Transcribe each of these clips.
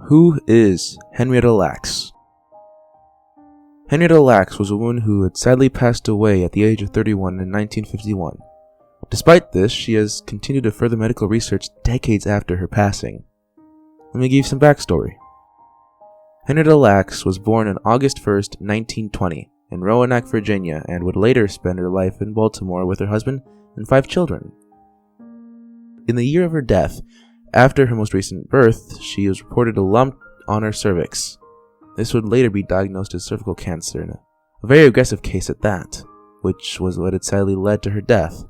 Who is Henrietta Lacks? Henrietta Lacks was a woman who had sadly passed away at the age of 31 in 1951. Despite this, she has continued to further medical research decades after her passing. Let me give you some backstory. Henrietta Lacks was born on August 1st, 1920, in Roanoke, Virginia, and would later spend her life in Baltimore with her husband and 5 children. In the year of her death, after her most recent birth, she was reported a lump on her cervix. This would later be diagnosed as cervical cancer, and a very aggressive case at that, which was what had sadly led to her death.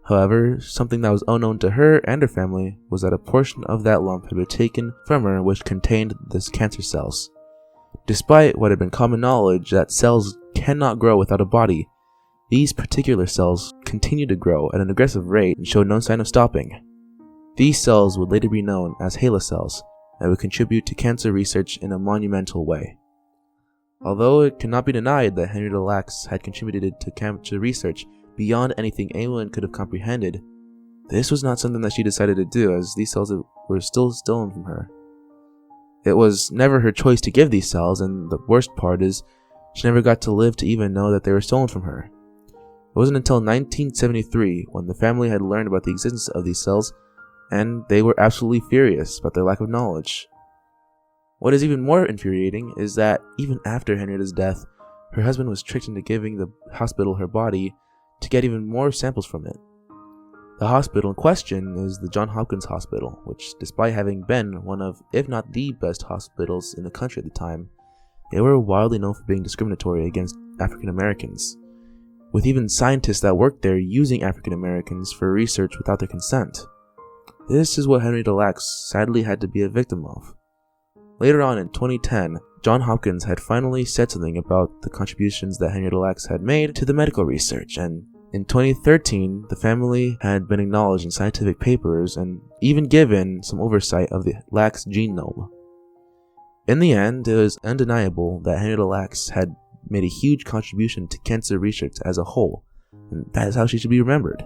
However, something that was unknown to her and her family was that a portion of that lump had been taken from her which contained the cancer cells. Despite what had been common knowledge that cells cannot grow without a body, these particular cells continued to grow at an aggressive rate and showed no sign of stopping. These cells would later be known as HeLa cells and would contribute to cancer research in a monumental way. Although it cannot be denied that Henrietta Lacks had contributed to cancer research beyond anything anyone could have comprehended, this was not something that she decided to do, as these cells were still stolen from her. It was never her choice to give these cells, and the worst part is she never got to live to even know that they were stolen from her. It wasn't until 1973 when the family had learned about the existence of these cells, and they were absolutely furious about their lack of knowledge. What is even more infuriating is that even after Henrietta's death, her husband was tricked into giving the hospital her body to get even more samples from it. The hospital in question is the Johns Hopkins Hospital, which, despite having been one of, if not the best hospitals in the country at the time, they were widely known for being discriminatory against African Americans, with even scientists that worked there using African Americans for research without their consent. This is what Henrietta Lacks sadly had to be a victim of. Later on in 2010, Johns Hopkins had finally said something about the contributions that Henrietta Lacks had made to the medical research, and in 2013, the family had been acknowledged in scientific papers and even given some oversight of the Lacks genome. In the end, it was undeniable that Henrietta Lacks had made a huge contribution to cancer research as a whole, and that is how she should be remembered,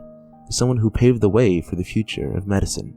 as someone who paved the way for the future of medicine.